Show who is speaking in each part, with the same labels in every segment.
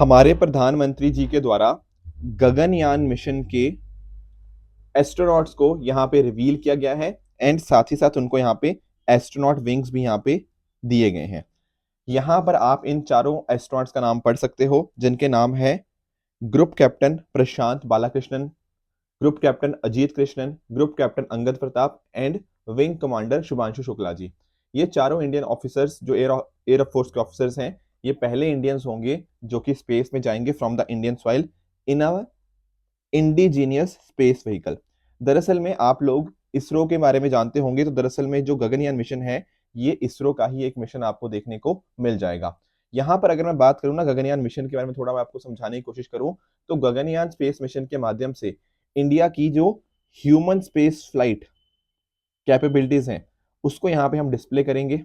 Speaker 1: हमारे प्रधानमंत्री जी के द्वारा गगनयान मिशन के एस्ट्रोनॉट्स को यहाँ पे रिवील किया गया है एंड साथ ही साथ उनको यहाँ पे एस्ट्रोनॉट विंग्स भी यहाँ पे दिए गए हैं। यहाँ पर आप इन चारों एस्ट्रोनॉट्स का नाम पढ़ सकते हो, जिनके नाम है group captain Prashant Balakrishnan, group captain Ajit Krishnan, group captain Angad Pratap and wing commander Shubhanshu Shukla ji. ये चारों इंडियन ऑफिसर्स जो एयर फोर्स के ऑफिसर्स हैं, ये पहले इंडियंस होंगे जो कि स्पेस में जाएंगे from the Indian soil in a indigenous space vehicle. दरअसल में आप लोग इसरो के बारे में जानते होंगे, तो दरअसल में जो गगनयान मिशन है, ये इसरो का ही एक मिशन आपको देखने को मिल जाएगा। यहाँ पर अगर मैं बात करूँ ना गगनयान मिशन के बारे में, थोड़ा मैं आपको समझाने की कोशिश करूँ, तो गगनयान स्पेस मिशन के माध्यम से इंडिया की जो ह्यूमन स्पेस फ्लाइट कैपेबिलिटीज हैं, उसको यहाँ पे हम डिस्प्ले करेंगे।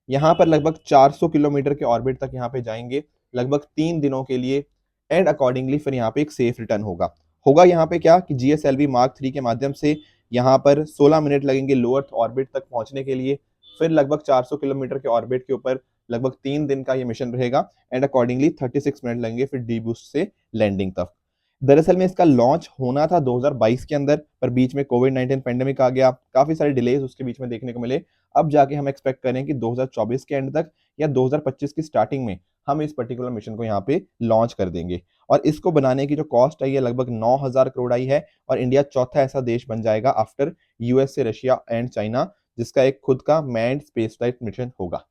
Speaker 1: यहाँ पर लगभग 400 किलोमीटर के ऑर्बिट तक यहाँ पे जाएंगे लगभग 3 दिनों के लिए एंड अकॉर्डिंगली फिर यहाँ पे एक सेफ रिटर्न होगा। यहाँ पे क्या कि GSLV मार्क 3 के माध्यम से यहाँ पर 16 मिनट लगेंगे लो अर्थ ऑर्बिट तक पहुंचने के लिए। फिर लगभग 400 किलोमीटर के ऑर्बिट के ऊपर लगभग 3 दिन का ये मिशन रहेगा एंड अकॉर्डिंगली 36 मिनट लगेंगे फिर डी बूस्ट से लैंडिंग तक। दरअसल में इसका लॉन्च होना था 2022 के अंदर, पर बीच में कोविड-19 पेंडेमिक आ गया, काफी सारे डिलेज उसके बीच में देखने को मिले। अब जाके हम एक्सपेक्ट करें कि 2024 के एंड तक या 2025 की स्टार्टिंग में हम इस पर्टिकुलर मिशन को यहाँ पे लॉन्च कर देंगे। और इसको बनाने की जो कॉस्ट आई है लगभग 9,000 करोड़ आई है और इंडिया चौथा ऐसा देश बन जाएगा after USA, Russia and China, जिसका एक खुद का मैन्ड स्पेस फ्लाइट मिशन होगा।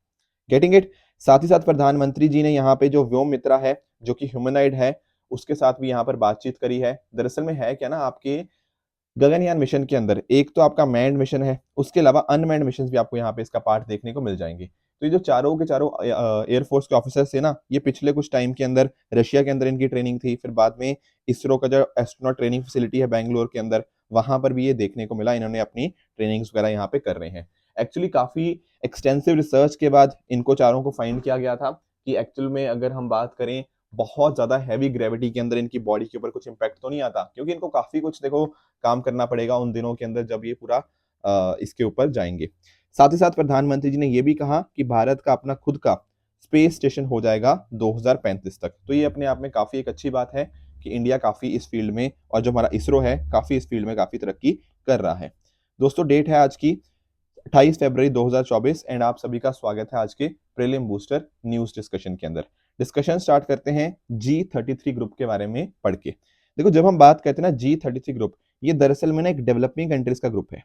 Speaker 1: Getting it. साथ ही साथ प्रधानमंत्री जी ने यहाँ पे जो व्योम मित्रा है जो कि ह्यूमनॉइड है, उसके साथ भी यहाँ पर बातचीत करी है। दरअसल में है क्या ना, आपके गगनयान मिशन के अंदर एक तो आपका मैन्ड मिशन है, उसके अलावा अनमैन्ड मिशन भी आपको यहाँ पे इसका पार्ट देखने को मिल जाएंगे। तो ये जो चारों के चारों एयरफोर्स के ऑफिसर्स थे ना, ये पिछले कुछ टाइम के अंदर रशिया के अंदर इनकी ट्रेनिंग थी, फिर बाद में इसरो का जो एस्ट्रोनॉट ट्रेनिंग फैसिलिटी है बैंगलोर के अंदर, वहां पर भी ये देखने को मिला, इन्होंने अपनी ट्रेनिंग्स वगैरह यहाँ पे कर रहे हैं। एक्चुअली काफी एक्सटेंसिव रिसर्च के बाद इनको चारों को फाइंड किया गया था कि एक्चुअल में अगर हम बात करें बहुत ज्यादा हैवी ग्रेविटी के अंदर इनकी बॉडी के ऊपर कुछ इंपैक्ट तो नहीं आता, क्योंकि इनको काफी कुछ देखो काम करना पड़ेगा उन दिनों के अंदर जब ये पूरा इसके ऊपर जाएंगे। साथ ही साथ प्रधानमंत्री जी ने यह भी कहा कि भारत का अपना खुद का स्पेस स्टेशन हो जाएगा 2035 तक। तो ये अपने आप में काफी एक अच्छी बात है कि इंडिया काफी इस फील्ड में, और जो हमारा इसरो है काफी इस फील्ड में काफी तरक्की कर रहा है। दोस्तों डेट है आज की 28 फरवरी 2024 एंड आप सभी का स्वागत है आज के प्रीलिम बूस्टर न्यूज डिस्कशन के अंदर। डिस्कशन स्टार्ट करते हैं G33 ग्रुप के बारे में पढ़ के। देखो जब हम बात करते हैं ना G33 ग्रुप, ये दरअसल में ना एक डेवलपिंग कंट्रीज का ग्रुप है।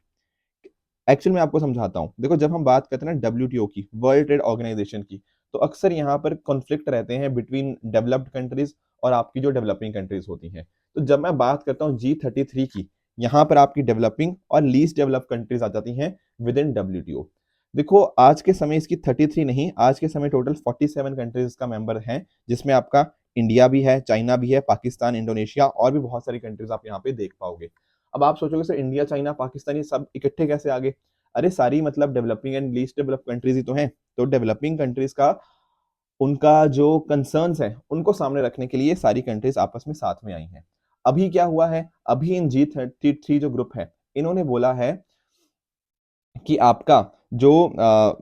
Speaker 1: एक्चुअली मैं आपको समझाता हूँ। देखो जब हम बात करते हैं ना WTO की, वर्ल्ड ट्रेड ऑर्गेनाइजेशन की, तो अक्सर यहाँ पर कॉन्फ्लिक्ट रहते हैं बिटवीन डेवलप्ड कंट्रीज और आपकी जो डेवलपिंग कंट्रीज होती हैं। तो जब मैं बात करता हूँ G33 की, यहाँ पर आपकी डेवलपिंग और लीस्ट डेवलप कंट्रीज आ जाती हैं विद इन WTO। देखो आज के समय इसकी 33 नहीं, आज के समय टोटल 47 कंट्रीज का मेंबर हैं, जिसमें आपका इंडिया भी है, चाइना भी है, पाकिस्तान, इंडोनेशिया और भी बहुत सारी कंट्रीज आप यहाँ पे देख पाओगे। अब आप सोचोगे सर इंडिया, चाइना, पाकिस्तान ये सब इकट्ठे कैसे आ गए? अरे सारी मतलब developing and least develop countries ही तो हैं। तो डेवलपिंग कंट्रीज का उनका जो कंसर्न्स है उनको सामने रखने के लिए सारी कंट्रीज आपस में साथ में आई हैं। अभी क्या हुआ है, अभी इन G33 जो ग्रुप है, इन्होंने बोला है कि आपका जो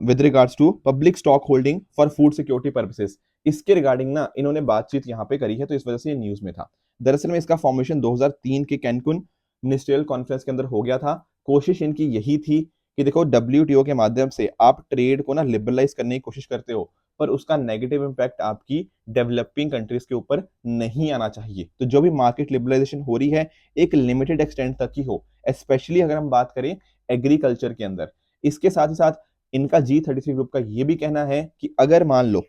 Speaker 1: with regards to public stock holding for food security purposes, इसके रिगार्डिंग ना इन्होंने बातचीत यहाँ पे करी है, तो इस वजह से ये न्यूज में था। दरअसल में इसका फॉर्मेशन 2003 के कैनकुन मिनिस्ट्रियल कॉन्फ्रेंस के अंदर हो गया था। कोशिश इनकी यही थी कि देखो WTO के माध्यम से आप ट्रेड को ना लिबरलाइज करने की कोशिश करते हो, पर उसका नेगेटिव इंपैक्ट आपकी डेवलपिंग कंट्रीज के ऊपर नहीं आना चाहिए। तो जो भी मार्केट लिबरलाइजेशन हो रही है एक लिमिटेड एक्सटेंट तक ही हो, स्पेशली अगर हम बात करें एग्रीकल्चर के अंदर। इसके साथ ही साथ इनका G33 ग्रुप का ये भी कहना है कि अगर मान लो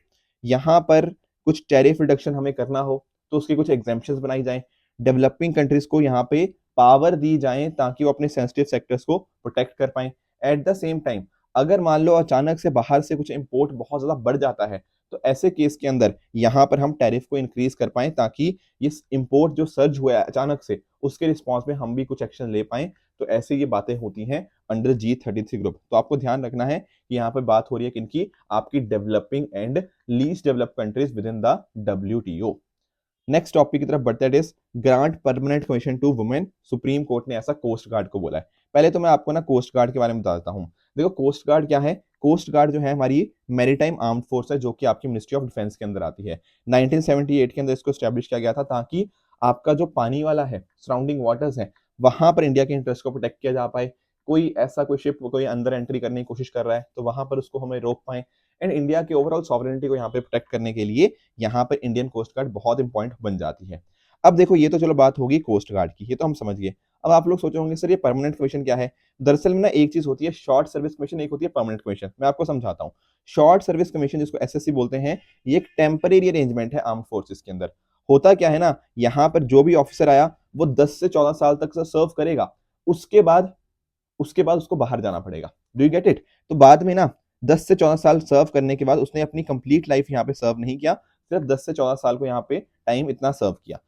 Speaker 1: यहाँ पर कुछ टैरिफ रिडक्शन हमें करना हो तो उसकी कुछ एग्जेम्पशंस बनाई जाएं, डेवलपिंग कंट्रीज को यहाँ पे पावर दी जाए ताकि वो अपने सेंसिटिव सेक्टर्स को प्रोटेक्ट कर पाए। एट द सेम टाइम अगर मान लो अचानक से बाहर से कुछ इंपोर्ट बहुत ज्यादा बढ़ जाता है, तो ऐसे केस के अंदर यहाँ पर हम टैरिफ को इंक्रीज कर पाए ताकि ये इंपोर्ट जो सर्ज हुआ है अचानक से, उसके रिस्पॉन्स में हम भी कुछ एक्शन ले पाए। तो ऐसे ये बातें होती हैं अंडर G33 ग्रुप। तो आपको ध्यान रखना है कि यहाँ पे बात हो रही है किनकी, आपकी developing and least develop countries with in the WTO। Next topic की तरफ बढ़ते हैं, is grant permanent commission to women. Supreme court ने ऐसा कोस्ट गार्ड को बोला है। पहले तो मैं आपको ना कोस्ट गार्ड के बारे में बताता हूँ। देखो कोस्ट गार्ड क्या है, कोस्ट गार्ड जो है हमारी मैरीटाइम आर्म्ड फोर्स है, जो कि आपकी मिनिस्ट्री ऑफ डिफेंस के अंदर आती है। 1978 के अंदर इसको स्टैब्लिश किया गया था ताकि आपका जो पानी वाला है, सराउंडिंग वाटर्स है, वहां पर इंडिया के इंटरेस्ट को प्रोटेक्ट किया जा पाए। कोई ऐसा कोई शिप कोई अंदर एंट्री करने की कोशिश कर रहा है तो वहां पर उसको हमें रोक पाए, एंड इंडिया के ओवरऑल सॉवरेनिटी को यहाँ पे प्रोटेक्ट करने के लिए यहाँ पर इंडियन कोस्ट गार्ड बहुत इंपॉर्टेंट बन जाती है। अब देखो ये तो चलो बात होगी कोस्ट गार्ड की, ये तो हम समझ गए। अब आप लोग सोचे होंगे सर ये परमानेंट कमीशन क्या है। दरअसल में ना एक चीज होती है शॉर्ट सर्विस कमीशन, एक होती है परमानेंट कमीशन। मैं आपको समझाता हूँ। शॉर्ट सर्विस कमीशन जिसको एसएससी बोलते हैं, ये एक टेम्परेरी अरेंजमेंट है आर्म फोर्सेस के अंदर। होता क्या है ना, यहाँ पर जो भी ऑफिसर आया वो 10 से 14 साल तक सर्व करेगा, उसके बाद उसको बाहर जाना पड़ेगा। Do you get it. तो बाद में ना 10 से 14 साल सर्व करने के बाद उसने अपनी कंप्लीट लाइफ यहाँ पे सर्व नहीं किया, सिर्फ 10 से 14 साल को यहाँ पे टाइम इतना सर्व किया।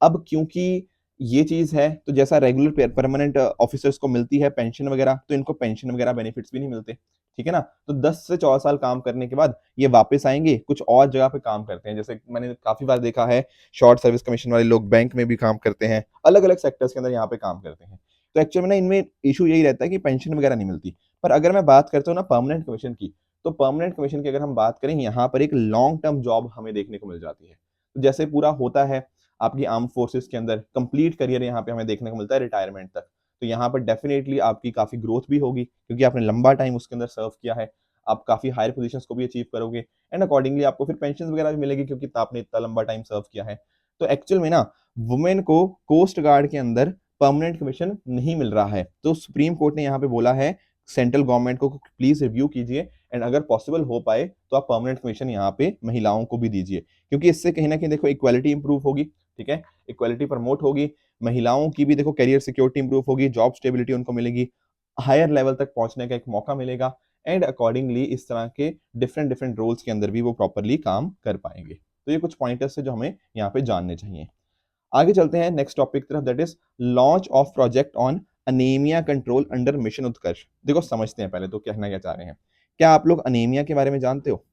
Speaker 1: अब क्योंकि ये चीज है तो जैसा रेगुलर परमानेंट ऑफिसर्स को मिलती है पेंशन वगैरह, तो इनको पेंशन वगैरह बेनिफिट्स भी नहीं मिलते, ठीक है ना। तो 10 से 14 साल काम करने के बाद ये वापस आएंगे, कुछ और जगह पे काम करते हैं। जैसे मैंने काफी बार देखा है शॉर्ट सर्विस कमीशन वाले लोग बैंक में भी काम करते हैं, अलग अलग सेक्टर्स के अंदर यहाँ पे काम करते हैं। तो एक्चुअल में ना इनमें इशू यही रहता है कि पेंशन वगैरह नहीं मिलती। पर अगर मैं बात करता हूँ ना परमानेंट कमीशन की, तो परमानेंट कमीशन की अगर हम बात करें, यहाँ पर एक लॉन्ग टर्म जॉब हमें देखने को मिल जाती है। तो जैसे पूरा होता है आपकी आर्म फोर्सेस के अंदर, कंप्लीट करियर यहाँ पे हमें देखने को मिलता है रिटायरमेंट तक। तो यहाँ पर डेफिनेटली आपकी काफी ग्रोथ भी होगी क्योंकि आपने लंबा टाइम उसके अंदर सर्व किया है। आप काफी हायर पोजीशंस को भी अचीव करोगे, एंड अकॉर्डिंगली आपको फिर पेंशन वगैरह भी मिलेगी क्योंकि आपने इतना लंबा टाइम सर्व किया है। तो एक्चुअल में ना वुमेन को कोस्ट गार्ड के अंदर परमानेंट कमीशन नहीं मिल रहा है। तो सुप्रीम कोर्ट ने यहाँ पे बोला है सेंट्रल गवर्नमेंट को प्लीज रिव्यू कीजिए, एंड अगर पॉसिबल हो पाए तो आप परमानेंट कमीशन यहाँ पे महिलाओं को भी दीजिए, क्योंकि इससे कहीं ना कहीं देखो इक्वालिटी इंप्रूव होगी, ठीक है, इक्वालिटी प्रमोट होगी, महिलाओं की भी देखो करियर सिक्योरिटी इंप्रूव होगी, जॉब स्टेबिलिटी उनको मिलेगी, हायर लेवल तक पहुंचने का एक मौका मिलेगा, एंड अकॉर्डिंगली इस तरह के डिफरेंट डिफरेंट रोल्स के अंदर भी वो प्रॉपरली काम कर पाएंगे। तो ये कुछ पॉइंटर्स है जो हमें यहाँ पे जानने चाहिए। आगे चलते हैं नेक्स्ट टॉपिक की तरफ, that is launch of project on anaemia control under mission Utkarsh. देखो समझते हैं पहले तो कहना क्या चाह रहे हैं। क्या आप लोग अनीमिया के बारे में जानते हो।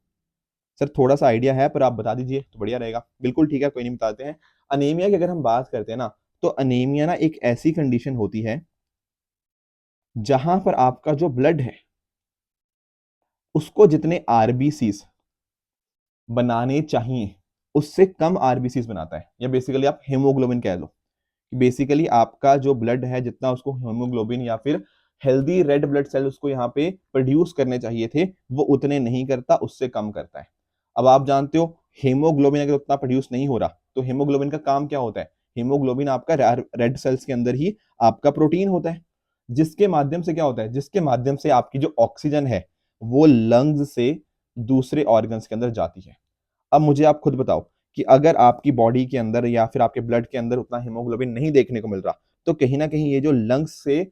Speaker 1: सर थोड़ा सा आइडिया है पर आप बता दीजिए तो बढ़िया रहेगा। बिल्कुल ठीक है, कोई नहीं, बताते हैं। अनीमिया की अगर हम बात करते हैं ना, तो अनीमिया ना एक ऐसी कंडीशन होती है जहां पर आपका जो ब्लड है उसको जितने आरबीसीज बनाने चाहिए उससे कम आरबीसीज बनाता है, या बेसिकली आप हेमोग्लोबिन कह लो कि बेसिकली आपका जो ब्लड है जितना उसको हेमोग्लोबिन या फिर हेल्दी रेड ब्लड सेल उसको यहाँ पे प्रोड्यूस करने चाहिए थे वो उतने नहीं करता, उससे कम करता है। अब आप जानते हो हेमोग्लोबिन अगर उतना प्रोड्यूस नहीं हो रहा तो हेमोग्लोबिन का काम क्या होता है। हेमोग्लोबिन आपका रेड सेल्स के अंदर ही आपका प्रोटीन होता है, जिसके माध्यम से क्या होता है, जिसके माध्यम से आपकी जो ऑक्सीजन है वो लंग्स से दूसरे ऑर्गन्स के अंदर जाती है। अब मुझे आप खुद बताओ कि अगर आपकी बॉडी के अंदर या फिर आपके ब्लड के अंदर उतना हीमोग्लोबिन नहीं देखने को मिल रहा, तो कहीं ना कहीं ये जो लंग्स से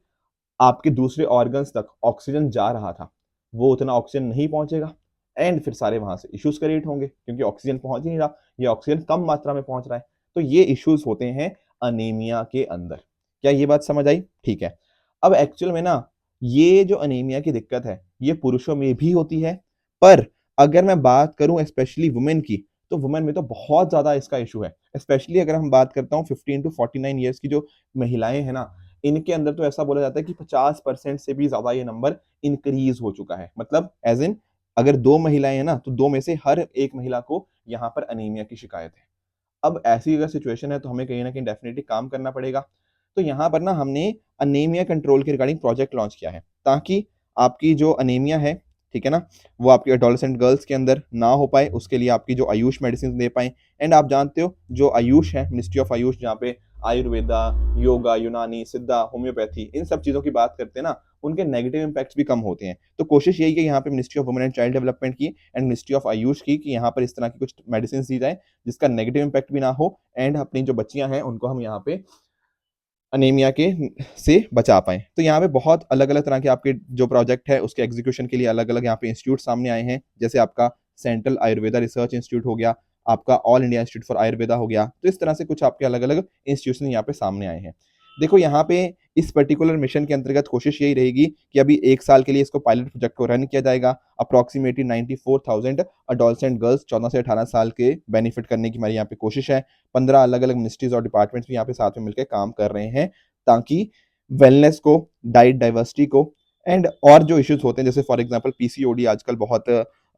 Speaker 1: आपके दूसरे ऑर्गन्स तक ऑक्सीजन जा रहा था वो उतना ऑक्सीजन नहीं पहुंचेगा, एंड फिर सारे वहां से इश्यूज क्रिएट होंगे क्योंकि ऑक्सीजन पहुंच ही नहीं रहा, ये ऑक्सीजन कम मात्रा में पहुंच रहा है। तो ये इश्यूज होते हैं अनीमिया के अंदर। क्या ये बात समझ आई। ठीक है। अब एक्चुअल में ना ये जो अनीमिया की दिक्कत है ये पुरुषों में भी होती है, पर अगर मैं बात करूं स्पेशली वुमेन की, तो वुमेन में तो बहुत ज्यादा इसका इशू है। स्पेशली अगर हम बात करता हूँ 15 टू 49 ईयर्स की जो महिलाएं हैं ना, इनके अंदर तो ऐसा बोला जाता है कि 50% से भी ज्यादा ये नंबर इंक्रीज हो चुका है। मतलब एज इन अगर दो महिलाएं हैं ना तो दो में से हर एक महिला को यहाँ पर अनीमिया की शिकायत है। अब ऐसी अगर सिचुएशन है तो हमें कहीं ना कहीं डेफिनेटली काम करना पड़ेगा। तो यहाँ पर ना हमने अनीमिया कंट्रोल के रिगार्डिंग प्रोजेक्ट लॉन्च किया है ताकि आपकी जो अनीमिया है, ठीक है ना, वो आपकी एडोलेसेंट गर्ल्स के अंदर ना हो पाए, उसके लिए आपकी जो आयुष मेडिसिन दे पाए। एंड आप जानते हो जो आयुष है, मिनिस्ट्री ऑफ आयुष, जहाँ पे आयुर्वेदा, योगा, यूनानी, सिद्धा, होम्योपैथी, इन सब चीजों की बात करते हैं ना, उनके नेगेटिव इंपैक्ट्स भी कम होते हैं। तो कोशिश यही है यहाँ पे ministry of women and child development की एंड मिनिस्ट्री ऑफ आयुष की कि यहाँ पर इस तरह की कुछ मेडिसिन दी जाए जिसका नेगेटिव इंपैक्ट भी ना हो, एंड अपनी जो बच्चियां हैं उनको हम यहाँ पे अनीमिया के से बचा पाएं। तो यहाँ पे बहुत अलग अलग तरह के आपके जो प्रोजेक्ट है उसके एग्जीक्यूशन के लिए अलग अलग यहाँ पे इंस्टीट्यूट सामने आए हैं। जैसे आपका सेंट्रल आयुर्वेदा रिसर्च इंस्टीट्यूट हो गया, आपका all India institute for Ayurveda हो गया। तो इस तरह से कुछ आपके अलग अलग इंस्टीट्यूशन यहाँ पे सामने आए हैं। देखो यहाँ पे इस पर्टिकुलर मिशन के अंतर्गत कोशिश यही रहेगी कि अभी 1 साल के लिए इसको पायलट प्रोजेक्ट को रन किया जाएगा। अप्रोक्सीमेटली 94,000 अडोलसेंट गर्ल्स 14 से 18 साल के बेनिफिट करने की हमारी यहाँ पे कोशिश है। 15 अलग अलग मिनिस्ट्रीज और डिपार्टमेंट्स भी यहाँ पे साथ में मिलकर काम कर रहे हैं ताकि वेलनेस को, डाइट डाइवर्सिटी को एंड और जो इश्यूज होते हैं जैसे फॉर एग्जांपल पीसीओडी आजकल बहुत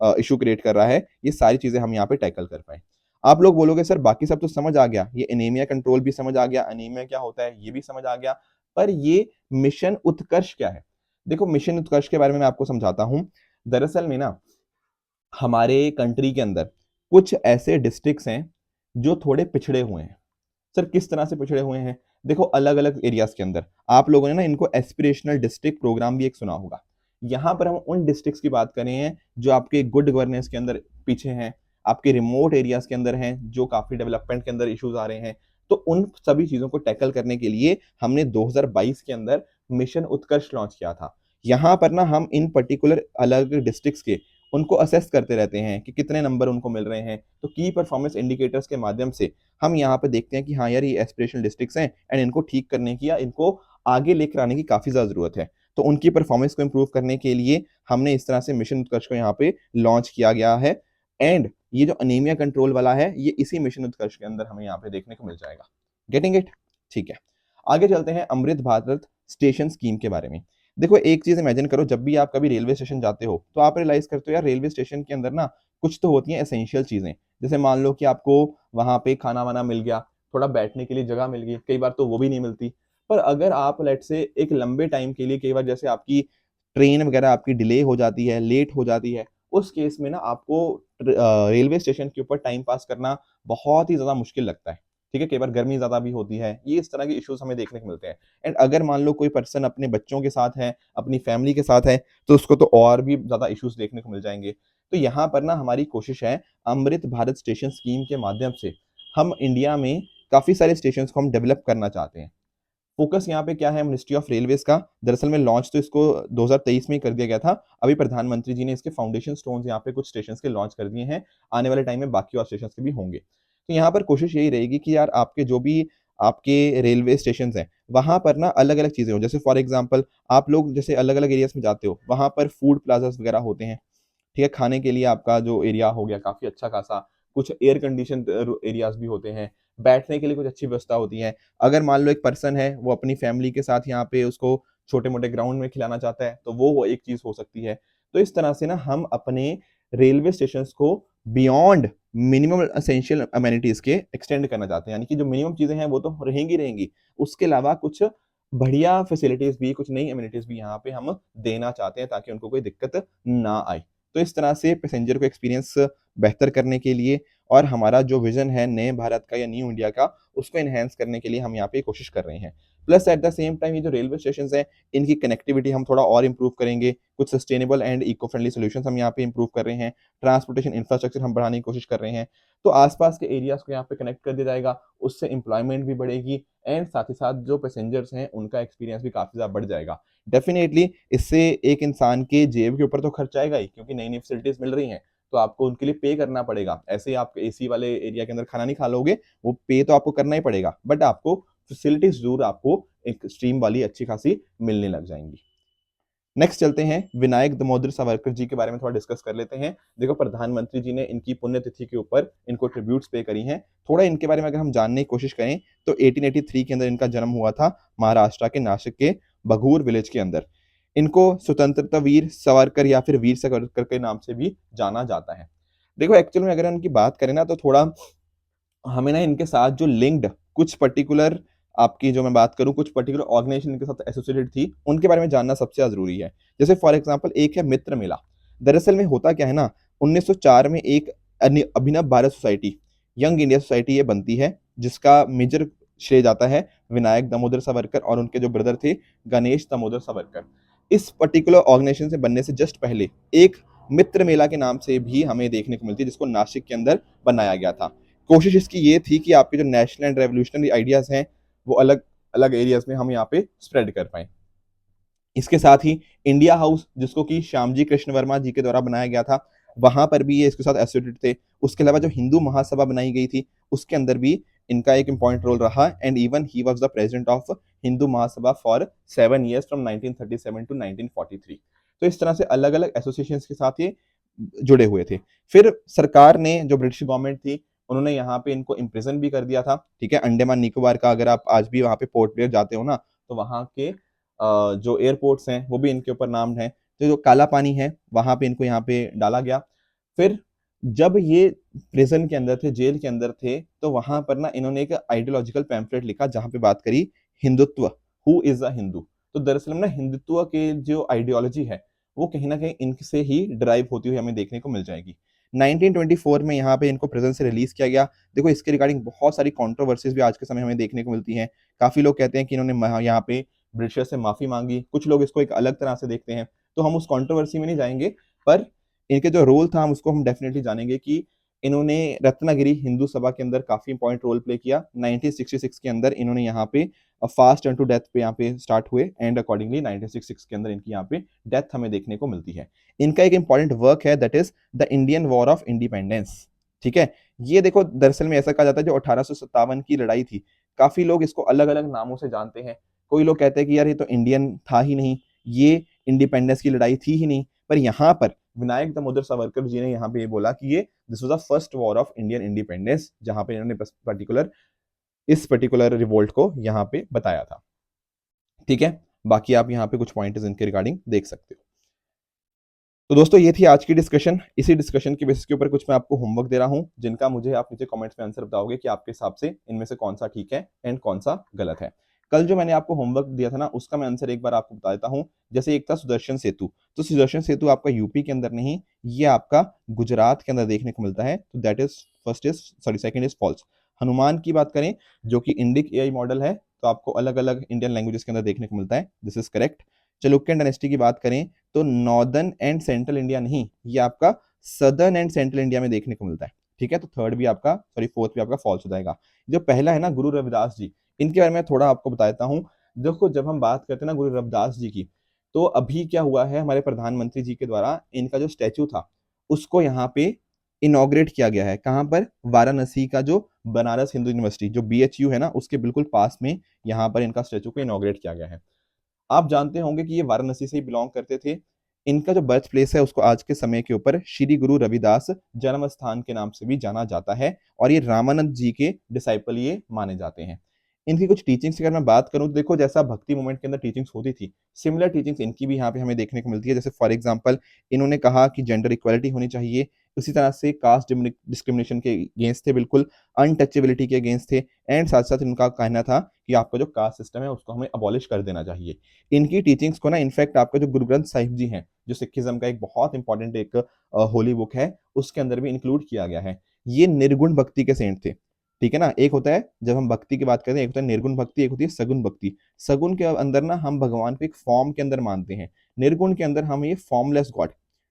Speaker 1: इशू क्रिएट कर रहा है, ये सारी चीजें हम यहाँ पे टैकल कर पाए। आप लोग बोलोगे सर बाकी सब तो समझ आ गया, ये एनीमिया कंट्रोल भी समझ आ गया, एनीमिया क्या होता है ये भी समझ आ गया, पर ये मिशन उत्कर्ष क्या है? देखो मिशन उत्कर्ष के बारे में मैं आपको समझाता हूँ। दरअसल में ना हमारे कंट्री के अंदर कुछ ऐसे डिस्ट्रिक्ट्स हैं जो थोड़े पिछड़े हुए हैं। सर किस तरह से पिछड़े हुए हैं? देखो अलग अलग एरियाज के अंदर आप लोगों ने ना इनको एस्पिरेशनल डिस्ट्रिक्ट प्रोग्राम भी एक सुना होगा। यहाँ पर हम उन डिस्ट्रिक्ट्स की बात कर रहे हैं जो आपके गुड गवर्नेंस के अंदर पीछे हैं, आपके रिमोट एरियाज के अंदर हैं जो काफी डेवलपमेंट के अंदर इश्यूज आ रहे हैं। तो उन सभी चीजों को टैकल करने के लिए हमने 2022 के अंदर मिशन उत्कर्ष लॉन्च किया था। यहाँ पर ना हम इन पर्टिकुलर अलग डिस्ट्रिक्ट्स के उनको असेस करते रहते हैं कि कितने नंबर उनको मिल रहे हैं। तो की परफॉर्मेंस इंडिकेटर्स के माध्यम से हम यहाँ पे देखते हैं कि हाँ यार ये एस्पिरेशनल डिस्ट्रिक्ट्स हैं एंड इनको ठीक करने की या इनको आगे लेकर आने की काफी ज्यादा जरूरत है। तो उनकी परफॉर्मेंस को इंप्रूव करने के लिए हमने इस तरह से मिशन उत्कर्ष को यहाँ पे लॉन्च किया गया है। एंड ये जो अनीमिया कंट्रोल वाला है ये इसी मिशन उत्कर्ष के अंदर हमें यहाँ पे देखने को मिल जाएगा। Getting it? ठीक है, आगे चलते हैं अमृत भारत स्टेशन स्कीम के बारे में। देखो एक चीज इमेजिन करो, जब भी आप कभी रेलवे स्टेशन जाते हो तो आप रियलाइज करते हो यार रेलवे स्टेशन के अंदर ना कुछ तो होती हैं एसेंशियल चीजें। जैसे मान लो कि आपको वहां पे खाना वाना मिल गया, थोड़ा बैठने के लिए जगह मिल गई, कई बार तो वो भी नहीं मिलती। पर अगर आप लेट से एक लंबे टाइम के लिए, कई बार जैसे आपकी ट्रेन वगैरह आपकी डिले हो जाती है, लेट हो जाती है, उस केस में ना आपको रेलवे स्टेशन के ऊपर टाइम पास करना बहुत ही ज्यादा मुश्किल लगता है। ठीक है, कई बार गर्मी ज्यादा भी होती है, ये इस तरह के इश्यूज हमें देखने को मिलते हैं। एंड अगर मान लो कोई पर्सन अपने बच्चों के साथ है, अपनी फैमिली के साथ है, तो उसको तो और भी ज्यादा इश्यूज देखने को मिल जाएंगे। तो यहाँ पर ना हमारी कोशिश है अमृत भारत स्टेशन स्कीम के माध्यम से हम इंडिया में काफी सारे स्टेशन को हम डेवलप करना चाहते हैं। फोकस यहाँ पे क्या है मिनिस्ट्री ऑफ रेलवेज का? दरअसल में लॉन्च तो इसको 2023 में ही कर दिया गया था। अभी प्रधानमंत्री जी ने इसके फाउंडेशन स्टोन्स यहाँ पे कुछ स्टेशन के लॉन्च कर दिए हैं। आने वाले टाइम में बाकी और स्टेशन के भी होंगे। तो यहाँ पर कोशिश यही रहेगी कि यार आपके जो भी आपके रेलवे स्टेशन हैं वहां पर ना अलग अलग चीजें हो। जैसे फॉर एग्जाम्पल आप लोग जैसे अलग अलग एरियाज में जाते हो, वहां पर फूड प्लाजास वगैरह होते हैं। ठीक है, खाने के लिए आपका जो एरिया हो गया काफी अच्छा खासा, कुछ एयर कंडीशन एरियाज भी होते हैं, बैठने के लिए कुछ अच्छी व्यवस्था होती है। अगर मान लो एक पर्सन है वो अपनी फैमिली के साथ यहाँ पे उसको छोटे मोटे ग्राउंड में खिलाना चाहता है तो वो एक चीज हो सकती है। तो इस तरह से ना हम अपने रेलवे स्टेशन को बियॉन्ड मिनिमम असेंशियल अमेनिटीज के एक्सटेंड करना चाहते हैं, यानी कि जो मिनिमम चीजें हैं वो तो रहेंगी रहेंगी, उसके अलावा कुछ बढ़िया फैसिलिटीज भी, कुछ नई अमेनिटीज भी यहाँ पे हम देना चाहते हैं ताकि उनको कोई दिक्कत ना आए। तो इस तरह से पैसेंजर को एक्सपीरियंस बेहतर करने के लिए और हमारा जो विजन है नए भारत का या न्यू इंडिया का, उसको एनहेंस करने के लिए हम यहाँ पे कोशिश कर रहे हैं। Plus at the same time ये जो रेलवे स्टेशन हैं इनकी कनेक्टिविटी हम थोड़ा और इंप्रूव करेंगे। कुछ sustainable and eco friendly solution हम यहाँ पे इंप्रूव कर रहे हैं। ट्रांसपोर्टेशन इंफ्रास्ट्रक्चर हम बढ़ाने की कोशिश कर रहे हैं। तो आसपास के एरियाज को यहाँ पे कनेक्ट कर दिया जाएगा, उससे एम्प्लॉयमेंट भी बढ़ेगी एंड साथ ही साथ जो पैसेंजर्स हैं उनका एक्सपीरियंस भी काफी ज्यादा बढ़ जाएगा। डेफिनेटली इससे एक इंसान के जेब के ऊपर तो खर्च आएगा ही, क्योंकि नई नई फैसिलिटीज मिल रही हैं तो आपको उनके लिए पे करना पड़ेगा। ऐसे ही आप एसी वाले एरिया के अंदर खाना नहीं खा लोगे, वो पे तो आपको करना ही पड़ेगा, बट आपको फैसिलिटीज जरूर आपको एक स्ट्रीम वाली अच्छी खासी मिलने लग जाएंगी। नेक्स्ट चलते हैं विनायक दामोदर सावरकर जी के बारे में थोड़ा डिस्कस कर लेते हैं। देखो प्रधानमंत्री जी ने इनकी पुण्यतिथि के ऊपर इनको ट्रिब्यूट्स पे करी हैं। थोड़ा इनके बारे में अगर हम जानने की कोशिश करें तो 1883 के अंदर इनका जन्म हुआ था महाराष्ट्र के नासिक के बघूर विलेज के अंदर। इनको स्वतंत्रता वीर सावरकर या फिर वीर सावरकर के नाम से भी जाना जाता है। देखो एक्चुअल में अगर इनकी बात करें ना तो थोड़ा हमें ना इनके साथ जो लिंक्ड कुछ पर्टिकुलर आपकी जो मैं बात करूं कुछ पर्टिकुलर ऑर्गेनाइजेशन इनके साथ एसोसिएटेड थी उनके बारे में जानना सबसे ज्यादा जरूरी है। जैसे फॉर एग्जांपल एक है मित्र मेला। दरअसल में होता क्या है ना, 1904 में एक Abhinav Bharat society, young India society ये बनती है, जिसका मेजर श्रेय जाता है विनायक दामोदर सावरकर और उनके जो ब्रदर थे गणेश दामोदर सावरकर। इस पर्टिकुलर ऑर्गेनाइजेशन से बनने से जस्ट पहले एक मित्र मेला के नाम से भी हमें देखने को मिलती है, जिसको नासिक के अंदर बनाया गया था। कोशिश इसकी ये थी कि आपके जो नेशनल एंड रेवोल्यूशनरी आइडियाज हैं वो अलग अलग एरियाज में हम यहाँ पे स्प्रेड कर पाए। इसके साथ ही इंडिया हाउस, जिसको कि श्यामजी कृष्ण वर्मा जी के द्वारा बनाया गया था, वहां पर भी ये इसके साथ एसोसिएटेड थे। उसके अलावा जो हिंदू महासभा बनाई गई थी उसके अंदर भी इनका एक इंपॉर्टेंट रोल रहा and even he was the president of Hindu Mahasabha for 7 years from 1937 to 1943। तो इस तरह से अलग अलग एसोसिएशन के साथ ये जुड़े हुए थे। फिर सरकार ने, जो ब्रिटिश गवर्नमेंट थी, उन्होंने यहाँ पे इनको इम्प्रिजन भी कर दिया था। ठीक है, अंडमान निकोबार का अगर आप आज भी वहाँ पे पोर्ट ब्लेयर जाते हो ना तो वहाँ के जो एयरपोर्ट्स हैं वो भी इनके ऊपर नाम है। तो जो काला पानी है वहां पे इनको यहाँ पे डाला गया। फिर जब ये प्रिजन के अंदर थे, जेल के अंदर थे, तो वहां पर ना इन्होंने एक आइडियोलॉजिकल पैम्फलेट लिखा जहां पे बात करी Hindutva, who is a Hindu. तो दरअसल में ना हिंदुत्व के जो आइडियोलॉजी है वो कहीं ना कहीं इनसे ही ड्राइव होती हुई हमें देखने को मिल जाएगी। 1924 में यहाँ पे इनको प्रिजन से रिलीज किया गया। देखो इसके रिगार्डिंग बहुत सारी कंट्रोवर्सीज भी आज के समय हमें देखने को मिलती हैं। काफी लोग कहते हैं कि इन्होंने यहाँ पे ब्रिटिशर से माफी मांगी, कुछ लोग इसको एक अलग तरह से देखते हैं। तो हम उस कंट्रोवर्सी में नहीं जाएंगे, पर इनके जो रोल था हम उसको हम डेफिनेटली जानेंगे कि इन्होंने रत्नागिरी हिंदू सभा के अंदर काफी इंपॉर्टेंट रोल प्ले किया। 1966 के अंदर इन्होंने यहाँ पे फास्ट टर्न टू डेथ पे यहाँ पे स्टार्ट हुए एंड अकॉर्डिंगली 1966 के अंदर इनकी यहाँ पे डेथ हमें देखने को मिलती है। इनका एक इंपॉर्टेंट वर्क है that is the Indian war of independence. ठीक है, ये देखो दरअसल में ऐसा कहा जाता है जो 1857 की लड़ाई थी, काफी लोग इसको अलग अलग नामों से जानते हैं। कोई लोग कहते हैं कि यार ये तो इंडियन था ही नहीं, ये इंडिपेंडेंस की लड़ाई थी ही नहीं। पर यहाँ पर विनायक दामोदर सावरकर जी ने यहाँ पे ये बोला कि ये this was the first war of Indian independence, जहां पे इन्होंने इस पर्टिकुलर रिवोल्ट को यहाँ पे बताया था। ठीक है, बाकी आप यहाँ पे कुछ पॉइंट्स इनके रिगार्डिंग देख सकते हो। तो दोस्तों ये थी आज की डिस्कशन। इसी डिस्कशन के बेसिस के ऊपर कुछ मैं आपको होमवर्क दे रहा हूं, जिनका मुझे आप नीचे कमेंट्स में आंसर बताओगे कि आपके हिसाब से इनमें से कौन सा ठीक है एंड कौन सा गलत है। कल जो मैंने आपको होमवर्क दिया था ना, उसका मैं आंसर एक बार आपको बता देता हूं। जैसे एक था सुदर्शन सेतु, तो सुदर्शन सेतु आपका यूपी के अंदर नहीं, ये आपका गुजरात के अंदर देखने को मिलता है। तो that is second is false. Hanuman की बात करें जो कि इंडिक एआई मॉडल है, तो आपको अलग अलग इंडियन लैंग्वेजेस के अंदर देखने को मिलता है, this is correct. Chalukyan dynasty की बात करें तो नॉर्दर्न एंड सेंट्रल इंडिया नहीं, ये आपका सदर्न एंड सेंट्रल इंडिया में देखने को मिलता है। ठीक है, तो फोर्थ भी आपका फॉल्स हो जाएगा। जो पहला है ना गुरु रविदास जी, इनके बारे में थोड़ा आपको बताता हूँ। देखो जब हम बात करते हैं ना गुरु रविदास जी की, तो अभी क्या हुआ है, हमारे प्रधानमंत्री जी के द्वारा इनका जो स्टैचू था उसको यहाँ पे इनॉग्रेट किया गया है। कहाँ पर? वाराणसी का जो बनारस हिंदू यूनिवर्सिटी जो BHU है ना, उसके बिल्कुल पास में यहाँ पर इनका स्टैचू को इनॉग्रेट किया गया है। आप जानते होंगे कि ये वाराणसी से ही बिलोंग करते थे। इनका जो बर्थ प्लेस है उसको आज के समय के ऊपर श्री गुरु रविदास जन्म स्थान के नाम से भी जाना जाता है, और ये रामानंद जी के डिसाइपल ये माने जाते हैं। इनकी कुछ टीचिंग्स की अगर मैं बात करूं तो देखो जैसा भक्ति मूवमेंट के अंदर टीचिंग्स होती थी, सिमिलर टीचिंग्स इनकी भी यहाँ पे हमें देखने को मिलती है। जैसे फॉर एग्जांपल इन्होंने कहा कि जेंडर इक्वालिटी होनी चाहिए, उसी तरह से कास्ट डिस्क्रिमिनेशन के अगेंस्ट थे, बिल्कुल अनटचेबिलिटी के अगेंस्ट थे, एंड साथ साथ इनका कहना था कि आपका जो कास्ट सिस्टम है उसको हमें अबॉलिश कर देना चाहिए। इनकी टीचिंग्स को ना इनफैक्ट आपका जो गुरु ग्रंथ साहिब जी हैं, जो सिखिज्म का एक बहुत इंपॉर्टेंट एक होली बुक है, उसके अंदर भी इंक्लूड किया गया है। ये निर्गुण भक्ति के सेंट थे। ठीक है ना, एक होता है जब हम भक्ति की बात करते हैं, एक होता है निर्गुण भक्ति, एक होती है सगुण भक्ति। सगुण के अंदर ना हम भगवान को एक फॉर्म के अंदर मानते हैं, निर्गुण के अंदर हम ये फॉर्मलेस गॉड,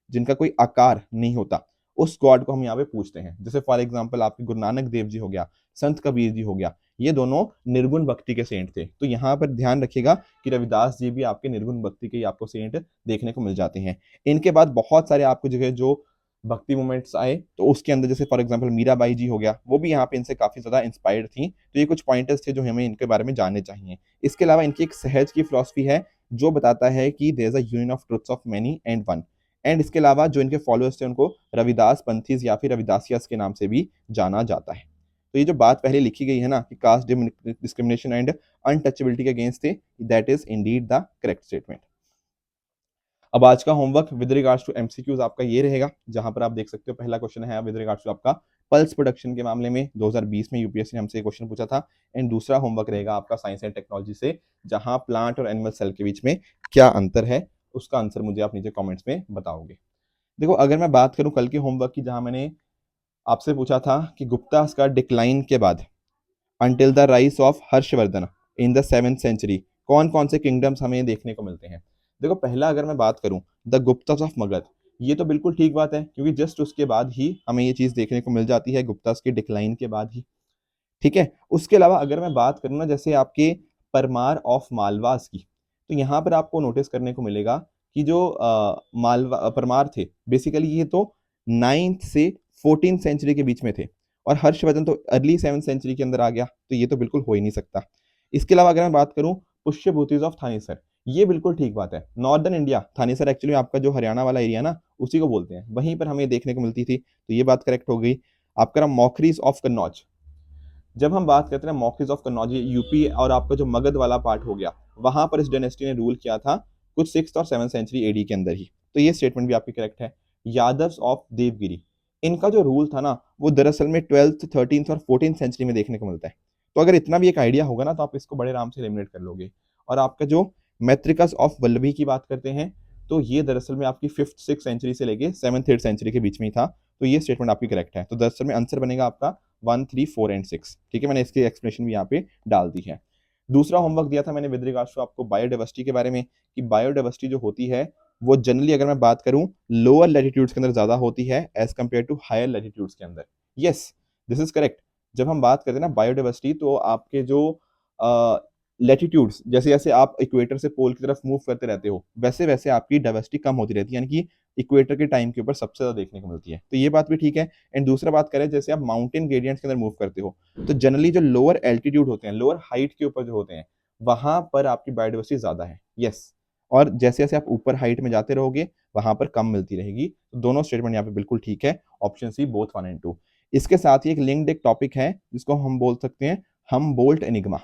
Speaker 1: जिनका कोई आकार नहीं होता, उस गॉड को हम यहाँ पे पूछते हैं। जैसे फॉर एग्जाम्पल आपके गुरु नानक देव जी हो गया, संत कबीर जी हो गया, ये दोनों निर्गुण भक्ति के सेंट थे। तो यहाँ पर ध्यान रखिएगा कि रविदास जी भी आपके निर्गुण भक्ति के आपको सेंट देखने को मिल जाते हैं। इनके बाद बहुत सारे आपको जगह जो भक्ति मूवमेंट्स आए, तो उसके अंदर जैसे फॉर एग्जांपल मीराबाई जी हो गया, वो भी यहाँ पे इनसे काफी ज्यादा इंस्पायर्ड थी। तो ये कुछ पॉइंटर्स थे जो हमें इनके बारे में जानने चाहिए। इसके अलावा इनकी एक सहज की फिलॉसफी है जो बताता है कि there is a union of truths of many and one. And इसके अलावा जो इनके फॉलोअर्स थे उनको रविदास पंथीज या फिर रविदासियास के नाम से भी जाना जाता है। तो ये जो बात पहले लिखी गई है ना कि कास्ट डिस्क्रिमिनेशन एंड अनटचेबिलिटी के अगेंस्ट थे, that is indeed the correct statement. अब आज का homework with regards to MCQs आपका ये रहेगा, जहां पर आप देख सकते हो पहला क्वेश्चन है विद रिगार्ड्स टू आपका पल्स प्रोडक्शन के मामले में 2020 में यूपीएससी ने हमसे क्वेश्चन पूछा था। एंड दूसरा होमवर्क रहेगा आपका साइंस एंड टेक्नोलॉजी से, जहां प्लांट और एनिमल सेल के बीच में क्या अंतर है, उसका आंसर मुझे आप नीचे कॉमेंट्स में बताओगे। देखो अगर मैं बात करूं कल के होमवर्क की, जहां मैंने आपसे पूछा था कि गुप्तास का डिक्लाइन के बाद until the rise of Harshvardhan in the 7th century कौन कौन से किंगडम्स हमें देखने को मिलते हैं। देखो पहला अगर मैं बात करूं द गुप्तास ऑफ मगध, ये तो बिल्कुल ठीक बात है क्योंकि जस्ट उसके बाद ही हमें ये चीज देखने को मिल जाती है, गुप्तास के डिक्लाइन के बाद ही। ठीक है, उसके अलावा अगर मैं बात करूँ ना जैसे आपके परमार ऑफ मालवास की, तो यहाँ पर आपको नोटिस करने को मिलेगा कि जो मालवा परमार थे बेसिकली ये तो 9th से 14th सेंचुरी के बीच में थे, और हर्षवर्धन तो अर्ली 7th सेंचुरी के अंदर आ गया, तो ये तो बिल्कुल हो ही नहीं सकता। इसके अलावा अगर मैं बात करूं पुष्यभूतिज ऑफ थानेसर, ये बिल्कुल ठीक बात है। नॉर्दर्न इंडिया, थानेसर एक्चुअली आपका जो हरियाणा वाला एरिया ना उसी को बोलते हैं, वहीं पर हमें देखने को मिलती थी, तो ये बात करेक्ट हो गई। आपका मॉकरीज ऑफ कन्नौज, जब हम बात करते हैं मौखिज ऑफ कन्नौज, यूपी और आपका जो मगध वाला पार्ट हो गया, वहां पर इस डायनेस्टी ने रूल किया था कुछ 6th और 7th सेंचुरी एडी के अंदर ही। तो ये स्टेटमेंट भी आपकी करेक्ट है। यादव्स ऑफ देवगिरी, इनका जो रूल था ना वो दरअसल में 12th 13th और 14th सेंचुरी में देखने को मिलता है। तो अगर इतना भी एक आइडिया होगा ना तो आप इसको बड़े आराम से एलिमिनेट कर लोगे। और आपका जो मैत्रिकस ऑफ वल्लभी की बात करते हैं तो ये दरअसल में आपकी 5th 6th सेंचुरी से लेके 7th 8th सेंचुरी के बीच में ही था। तो ये स्टेटमेंट आपकी करेक्ट है। तो दरअसल में आंसर बनेगा आपका 1 3 4 एंड 6। ठीक है, मैंने इसकी एक्सप्लेनेशन भी यहाँ पे डाल दी है। दूसरा होमवर्क दिया था मैंने विद रिगार्ड्स टू आपको बायोडाइवर्सिटी के बारे में, कि बायोडाइवर्सिटी जो होती है वो जनरली अगर मैं बात करूं लोअर लैटिट्यूड्स के अंदर ज्यादा होती है as compare to higher latitudes के अंदर। Yes, this is correct. जब हम बात करते हैं ना बायोडाइवर्सिटी, तो आपके जो लैटिट्यूड्स, जैसे जैसे आप इक्वेटर से पोल की तरफ मूव करते रहते हो वैसे वैसे आपकी डाइवर्सिटी कम होती रहती है, यानी कि इक्वेटर के टाइम के ऊपर सबसे ज्यादा देखने को मिलती है। तो ये बात भी ठीक है। एंड दूसरा बात करें, जैसे आप माउंटेन ग्रेडियंट्स के अंदर मूव करते हो तो जनरली जो लोअर एल्टीट्यूड होते हैं, लोअर हाइट के ऊपर जो होते हैं, वहां पर आपकी बायोडाइवर्सिटी ज्यादा है। यस, और जैसे जैसे आप ऊपर हाइट में जाते रहोगे वहां पर कम मिलती रहेगी। तो दोनों स्टेटमेंट यहाँ पे बिल्कुल ठीक है, ऑप्शन सी बोथ 1 एंड 2। इसके साथ ही एक लिंक्ड एक टॉपिक है जिसको हम बोल सकते हैं हमबोल्ट एनिग्मा।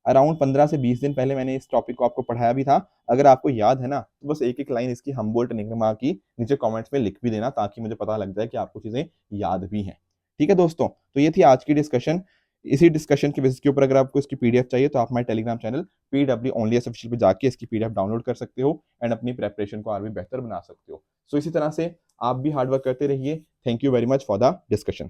Speaker 1: अराउंड 15 से 20 दिन पहले मैंने इस टॉपिक को आपको पढ़ाया भी था। अगर आपको याद है ना तो बस एक एक लाइन इसकी हमबोल्ट एनिग्मा की नीचे कमेंट्स में लिख भी देना, ताकि मुझे पता लग जाए कि आपको चीजें याद भी हैं। ठीक है दोस्तों, तो ये थी आज की डिस्कशन। इसी डिस्कशन के बेसिस के ऊपर अगर आपको इसकी पीडीएफ चाहिए तो आप हमारे Telegram channel PW only official पे जाके इसकी पीडीएफ डाउनलोड कर सकते हो एंड अपनी प्रेपरेशन को और भी बेहतर बना सकते हो। सो इसी तरह से आप भी हार्डवर्क करते रहिए। Thank you very much for the discussion.